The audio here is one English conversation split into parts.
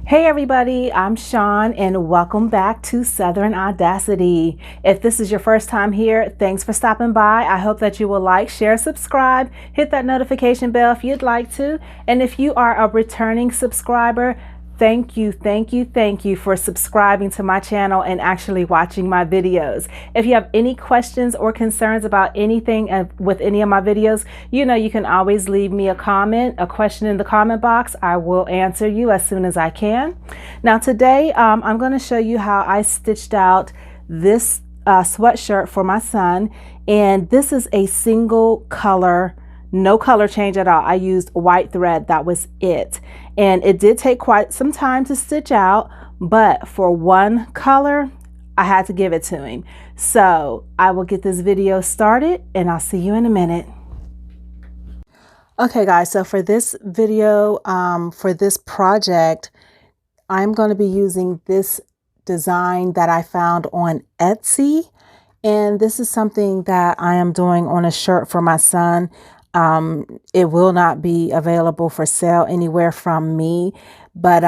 Hey everybody, I'm Sean and welcome back to Southern Audacity. If this is your first time here, thanks for stopping by. I hope that you will like, share, subscribe, hit that notification bell if you'd like to. And if you are a returning subscriber, thank you for subscribing to my channel and actually watching my videos. If you have any questions or concerns about anything with any of my videos, you can always leave me a question in the comment box. I will answer you as soon as I can. Now today, I'm going to show you how I stitched out this sweatshirt for my son. And this is a single color, no color change at all. I used white thread, that was it. And it did take quite some time to stitch out, but for one color, I had to give it to him. So I will get this video started and I'll see you in a minute. Okay guys, so for this video, for this project, I'm going to be using this design that I found on Etsy. And this is something that I am doing on a shirt for my son. It will not be available for sale anywhere from me, but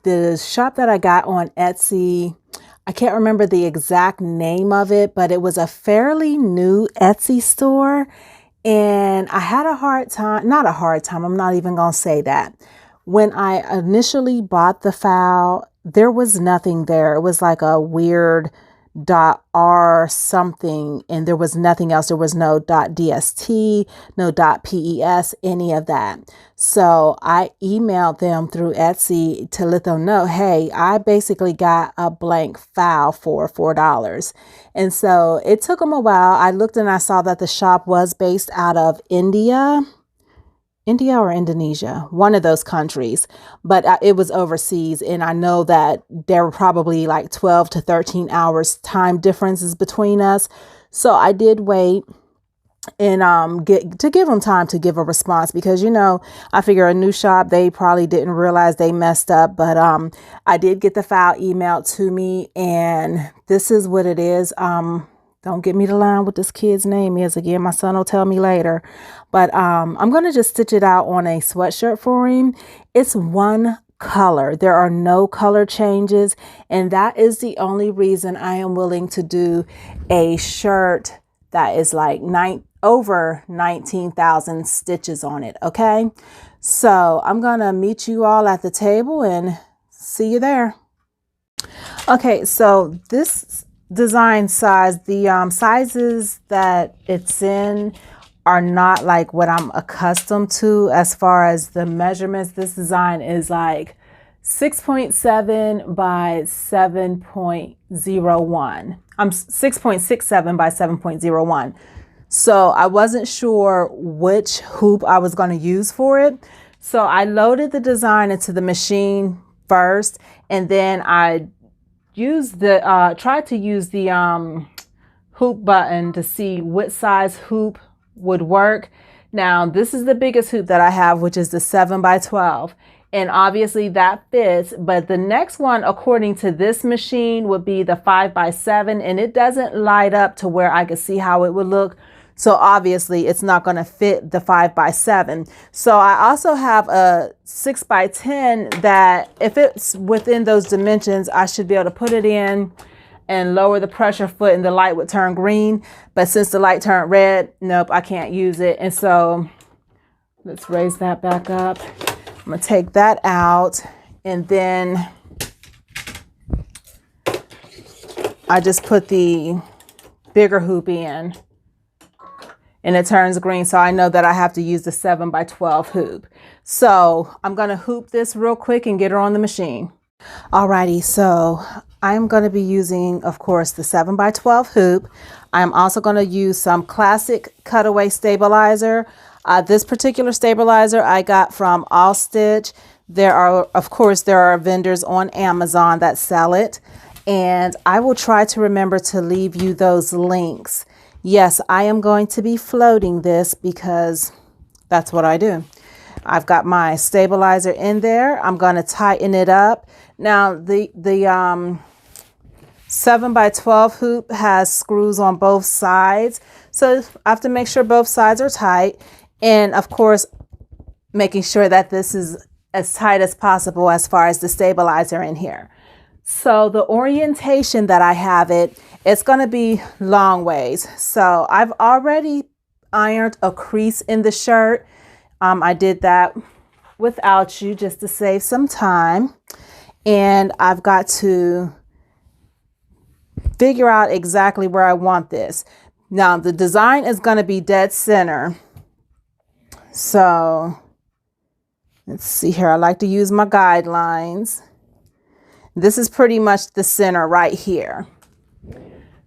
the shop that I got on Etsy, I can't remember the exact name of it, but it was a fairly new Etsy store. And I had a hard time, not a hard time, I'm not even going to say that. When I initially bought the file, there was nothing there. It was like a weird .r something, and there was nothing else. There was no .dst, no .pes, any of that. So I emailed them through Etsy to let them know, hey, I basically got a blank file for $4. And so it took them a while. I looked and I saw that the shop was based out of India or Indonesia, one of those countries, but it was overseas. And I know that there were probably like 12 to 13 hours time differences between us. So I did wait and give them time to give a response, because I figure a new shop, they probably didn't realize they messed up. But I did get the file emailed to me, and this is what it is. Don't get me to line what this kid's name is. Again, my son will tell me later. But I'm going to just stitch it out on a sweatshirt for him. It's one color. There are no color changes. And that is the only reason I am willing to do a shirt that is like over 19,000 stitches on it. Okay. So I'm going to meet you all at the table and see you there. Okay. So this design size, the sizes that it's in are not like what I'm accustomed to as far as the measurements. This design is like 6.7 by 7.01. I'm 6.67 by 7.01. So I wasn't sure which hoop I was going to use for it. So I loaded the design into the machine first, and then I tried to use the hoop button to see what size hoop would work. Now this is the biggest hoop that I have, which is the 7 by 12, and obviously that fits. But the next one, according to this machine, would be the 5 by 7, and it doesn't light up to where I could see how it would look. So obviously it's not going to fit the 5 by 7. So I also have a 6 by 10 that if it's within those dimensions, I should be able to put it in and lower the pressure foot and the light would turn green. But since the light turned red, nope, I can't use it. And so let's raise that back up. I'm going to take that out, and then I just put the bigger hoop in. And it turns green, so I know that I have to use the 7 by 12 hoop. So I'm going to hoop this real quick and get her on the machine. Alrighty, so I'm going to be using, of course, the 7 by 12 hoop. I'm also going to use some classic cutaway stabilizer. This particular stabilizer I got from AllStitch. There are vendors on Amazon that sell it. And I will try to remember to leave you those links. Yes, I am going to be floating this because that's what I do. I've got my stabilizer in there. I'm going to tighten it up. Now, the 7 by 12 hoop has screws on both sides. So I have to make sure both sides are tight. And of course, making sure that this is as tight as possible as far as the stabilizer in here. So the orientation that I have it's going to be long ways. So I've already ironed a crease in the shirt. I did that without you just to save some time. And I've got to figure out exactly where I want this. Now the design is going to be dead center. So let's see here. I like to use my guidelines. This is pretty much the center right here.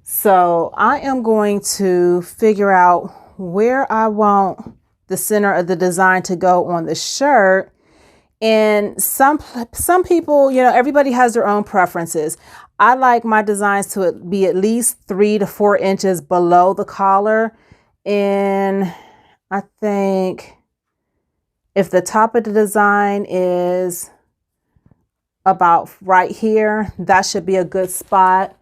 So I am going to figure out where I want the center of the design to go on the shirt. And some people, you know, everybody has their own preferences. I like my designs to be at least 3 to 4 inches below the collar. And I think if the top of the design is about right here, that should be a good spot.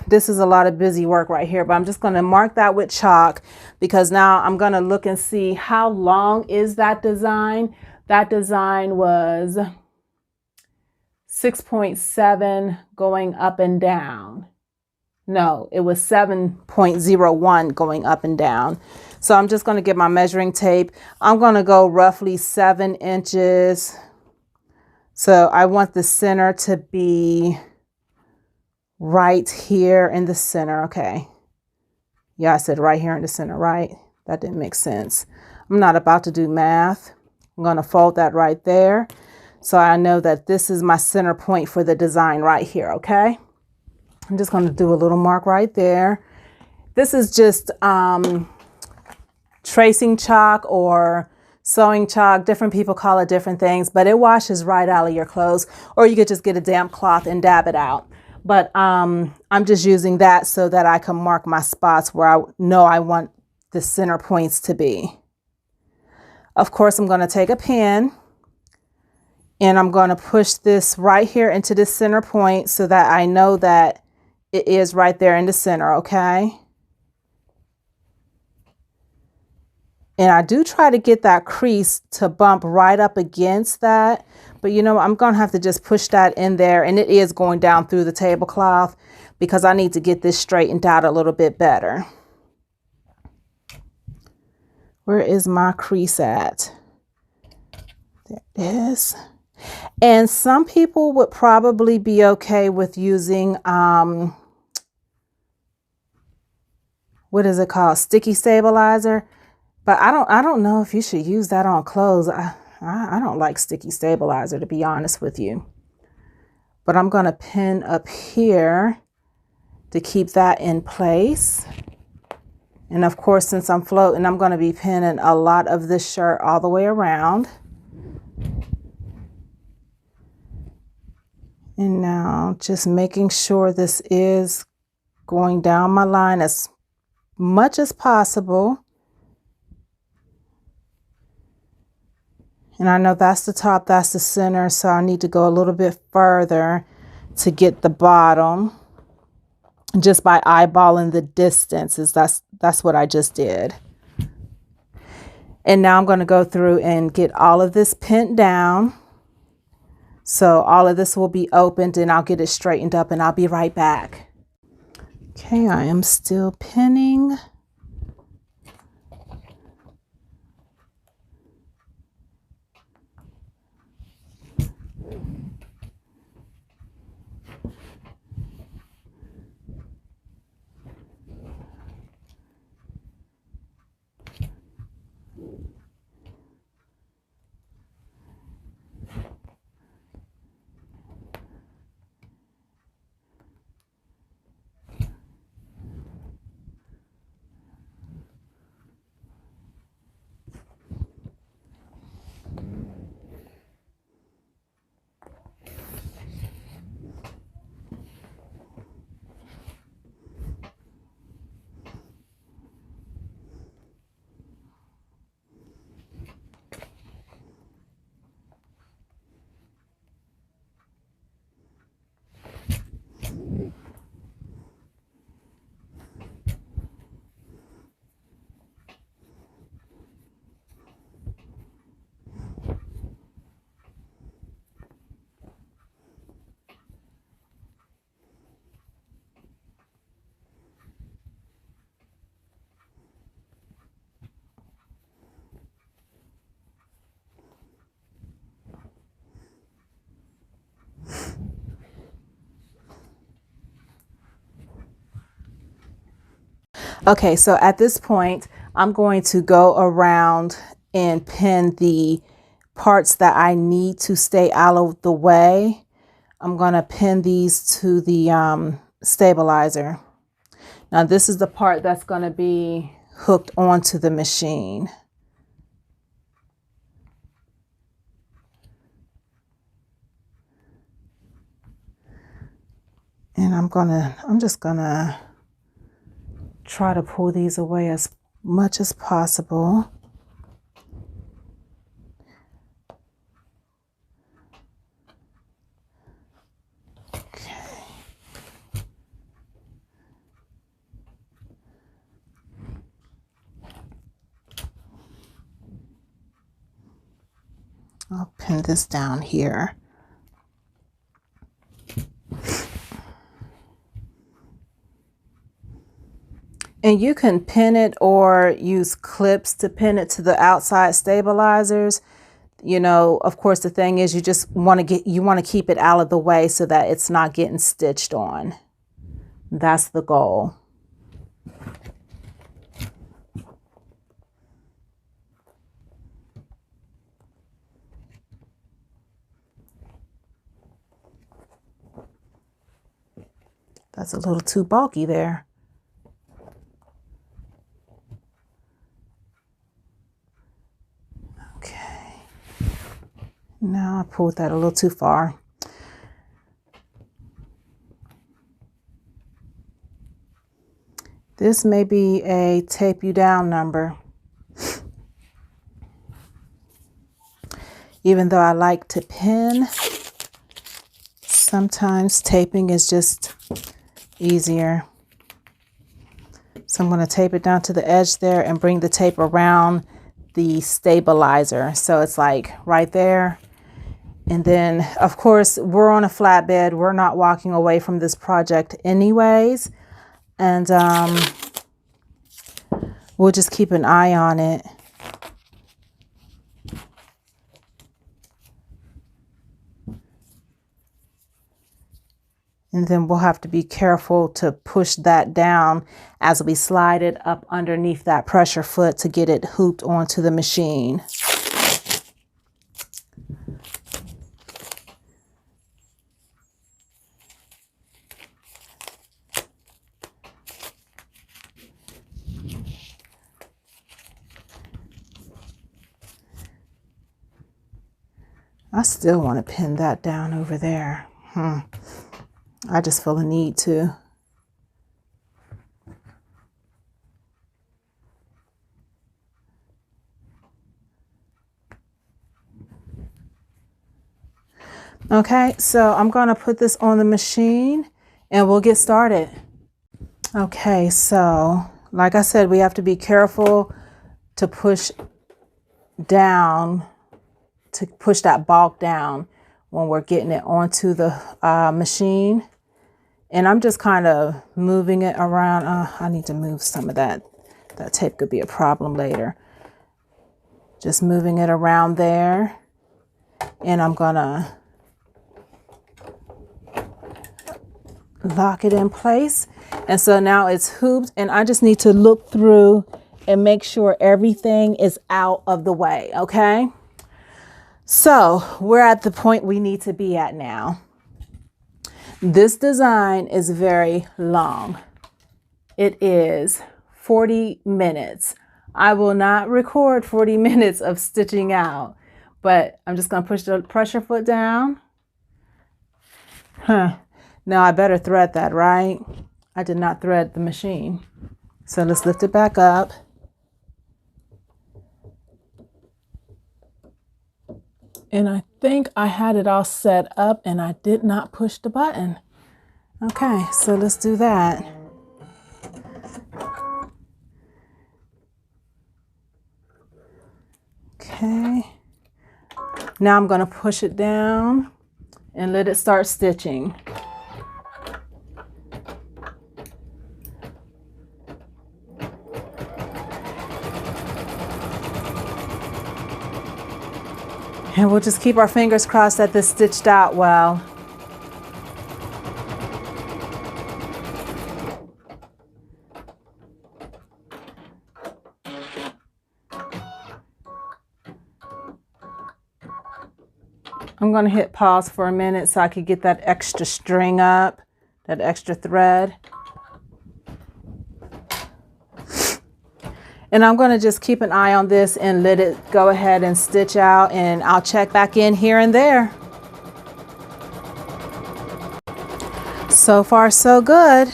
This is a lot of busy work right here, but I'm just going to mark that with chalk because now I'm going to look and see how long is that design. That design was 6.7 going up and down. No, it was 7.01 going up and down. So I'm just going to get my measuring tape. I'm going to go roughly 7 inches. So I want the center to be right here in the center. Okay. Yeah, I said right here in the center, right? That didn't make sense. I'm not about to do math. I'm going to fold that right there. So I know that this is my center point for the design right here. Okay. I'm just going to do a little mark right there. This is just tracing chalk or sewing chalk. Different people call it different things, but it washes right out of your clothes, or you could just get a damp cloth and dab it out. But I'm just using that so that I can mark my spots where I know I want the center points to be. Of course, I'm going to take a pen and I'm going to push this right here into the center point so that I know that it is right there in the center. Okay. And I do try to get that crease to bump right up against that. But you know, I'm going to have to just push that in there. And it is going down through the tablecloth because I need to get this straightened out a little bit better. Where is my crease at? There it is. And some people would probably be okay with using, what is it called? Sticky stabilizer. But I don't know if you should use that on clothes. I don't like sticky stabilizer, to be honest with you. But I'm going to pin up here to keep that in place. And of course, since I'm floating, I'm going to be pinning a lot of this shirt all the way around. And now just making sure this is going down my line as much as possible. And I know that's the top, that's the center, so I need to go a little bit further to get the bottom. Just by eyeballing the distances, that's what I just did. And now I'm going to go through and get all of this pinned down. So all of this will be opened and I'll get it straightened up and I'll be right back. Okay, I am still pinning. Okay, so at this point, I'm going to go around and pin the parts that I need to stay out of the way. I'm going to pin these to the stabilizer. Now this is the part that's going to be hooked onto the machine. And I'm just gonna try to pull these away as much as possible. Okay. I'll pin this down here. And you can pin it or use clips to pin it to the outside stabilizers. You know, of course, the thing is you just want to keep it out of the way so that it's not getting stitched on. That's the goal. That's a little too bulky there. Okay. Now I pulled that a little too far. This may be a tape you down number. Even though I like to pin, sometimes taping is just easier. So I'm going to tape it down to the edge there and bring the tape around the stabilizer. So it's like right there. And then, of course, we're on a flatbed. We're not walking away from this project anyways. And we'll just keep an eye on it. And then we'll have to be careful to push that down as we slide it up underneath that pressure foot to get it hooped onto the machine. I still want to pin that down over there. I just feel a need to. Okay, so I'm going to put this on the machine and we'll get started. Okay, so like I said, we have to be careful to push down, to push that bulk down when we're getting it onto the machine. And I'm just kind of moving it around. I need to move some of that. That tape could be a problem later. Just moving it around there. And I'm gonna lock it in place. And so now it's hooped, and I just need to look through and make sure everything is out of the way, okay? So we're at the point we need to be at now. This design is very long. It is 40 minutes. I will not record 40 minutes of stitching out, but I'm just going to push the pressure foot down. Now I better thread that, right? I did not thread the machine. So let's lift it back up. And I think I had it all set up and I did not push the button. Okay, so let's do that. Okay. Now I'm going to push it down and let it start stitching. And we'll just keep our fingers crossed that this stitched out well. I'm going to hit pause for a minute so I could get that extra string up, that extra thread. And I'm going to just keep an eye on this and let it go ahead and stitch out, and I'll check back in here and there. So far, so good.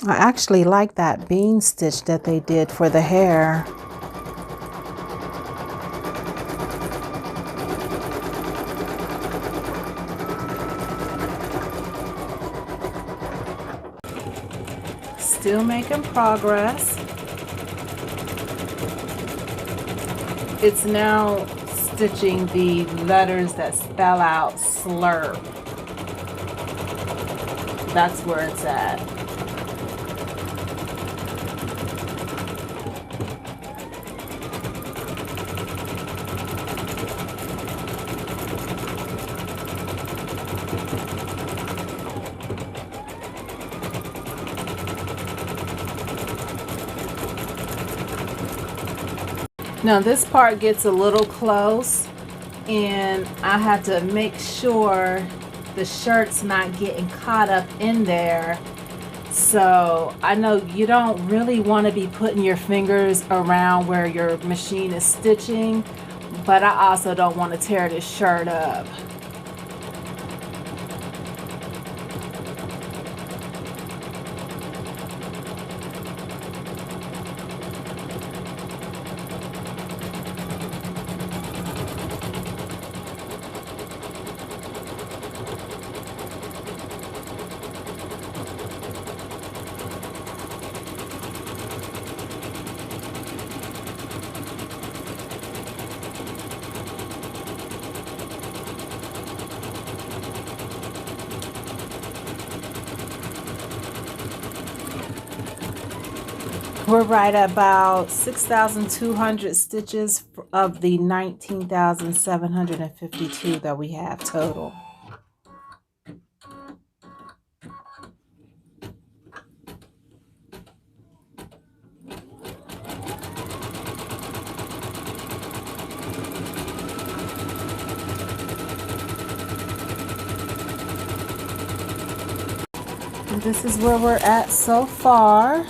I actually like that bean stitch that they did for the hair. Still making progress. It's now stitching the letters that spell out slurp. That's where it's at. Now this part gets a little close, and I have to make sure the shirt's not getting caught up in there. So I know you don't really want to be putting your fingers around where your machine is stitching, but I also don't want to tear this shirt up. We're right about 6,200 stitches of the 19,752 that we have total. And this is where we're at so far.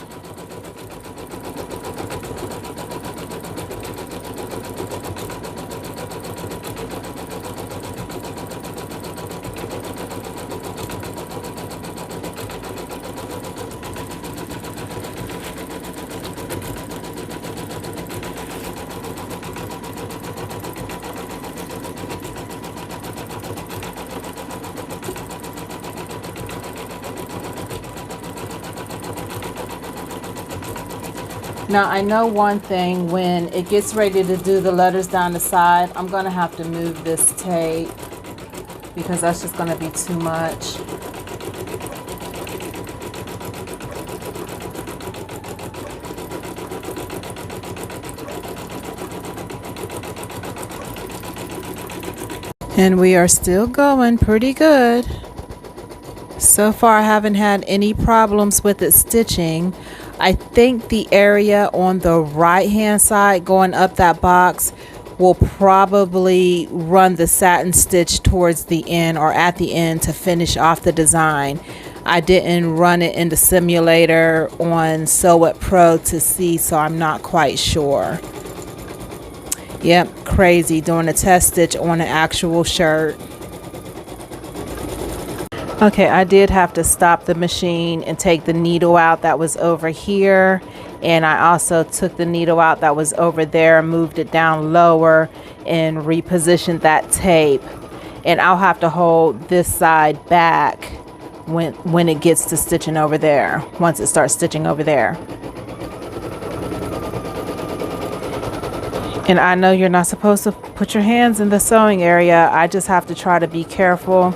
Now I know one thing, when it gets ready to do the letters down the side, I'm going to have to move this tape because that's just going to be too much. And we are still going pretty good. So far I haven't had any problems with it stitching. I think the area on the right hand side going up that box will probably run the satin stitch towards the end or at the end to finish off the design. I didn't run it in the simulator on Sew It Pro to see, so I'm not quite sure. Yep, crazy doing a test stitch on an actual shirt. Okay, I did have to stop the machine and take the needle out that was over here, and I also took the needle out that was over there, moved it down lower and repositioned that tape. And I'll have to hold this side back when it gets to stitching over there, once it starts stitching over there. And I know you're not supposed to put your hands in the sewing area. I just have to try to be careful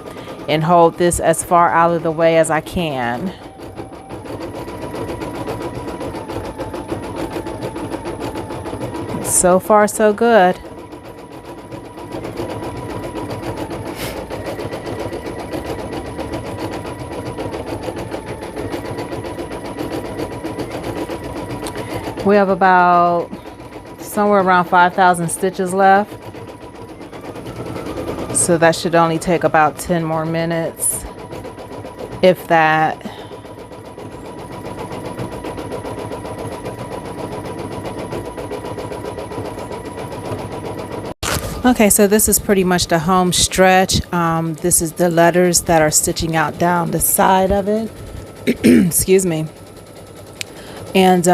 and hold this as far out of the way as I can. So far, so good. We have about somewhere around 5,000 stitches left. So that should only take about 10 more minutes, if that. Okay, so this is pretty much the home stretch. This is the letters that are stitching out down the side of it. Excuse me. And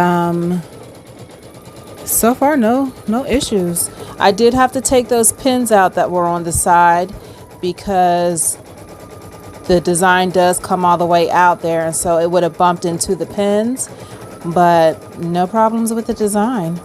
so far, no issues. I did have to take those pins out that were on the side because the design does come all the way out there, and so it would have bumped into the pins, but no problems with the design.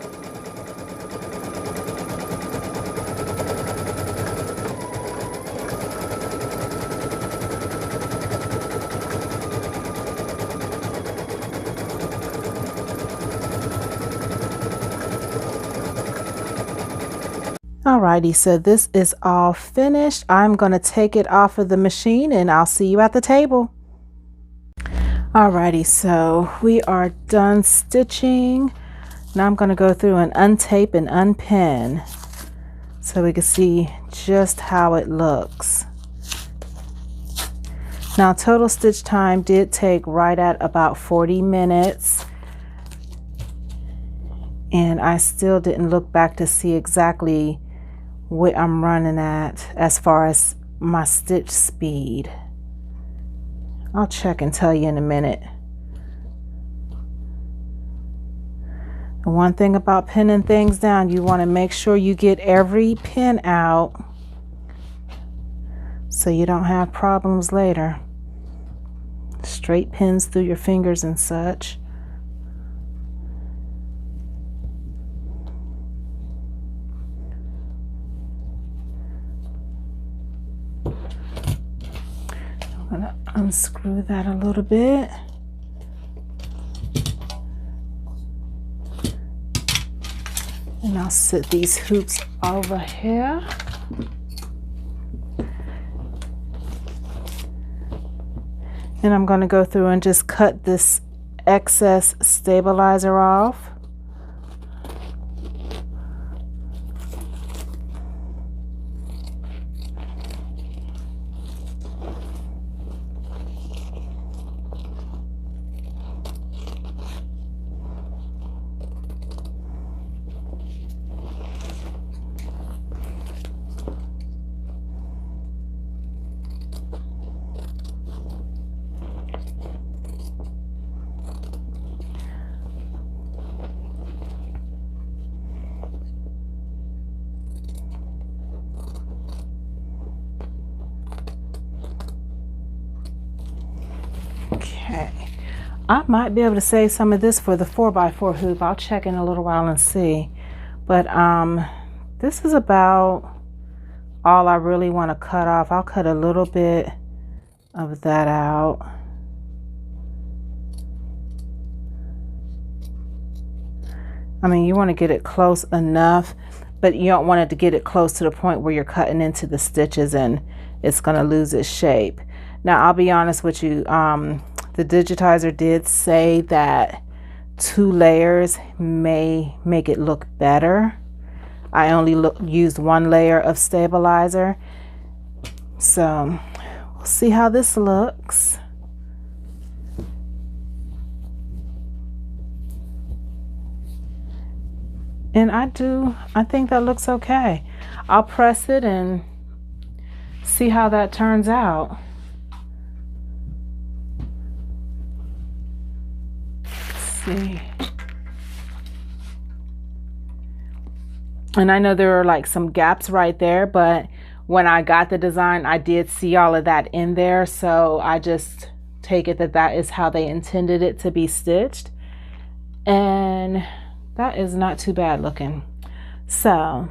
Alrighty, so this is all finished. I'm going to take it off of the machine and I'll see you at the table. Alrighty, so we are done stitching. Now I'm going to go through and untape and unpin so we can see just how it looks. Now total stitch time did take right at about 40 minutes. And I still didn't look back to see exactly what I'm running at as far as my stitch speed. I'll check and tell you in a minute. The one thing about pinning things down, you want to make sure you get every pin out so you don't have problems later. Straight pins through your fingers and such. I'm going to unscrew that a little bit. And I'll sit these hoops over here. And I'm going to go through and just cut this excess stabilizer off. Okay, I might be able to save some of this for the 4x4 hoop. I'll check in a little while and see. But this is about all I really want to cut off. I'll cut a little bit of that out. I mean, you want to get it close enough, but you don't want it to get it close to the point where you're cutting into the stitches and it's going to lose its shape. Now, I'll be honest with you, the digitizer did say that 2 layers may make it look better. I only used 1 layer of stabilizer. So we'll see how this looks. And I think that looks okay. I'll press it and see how that turns out. See. And I know there are like some gaps right there, but when I got the design, I did see all of that in there. So I just take it that that is how they intended it to be stitched. And that is not too bad looking. So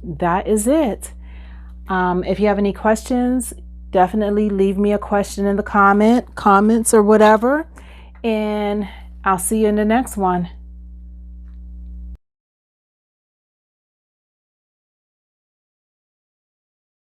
that is it. If you have any questions, definitely leave me a question in the comments or whatever. And I'll see you in the next one.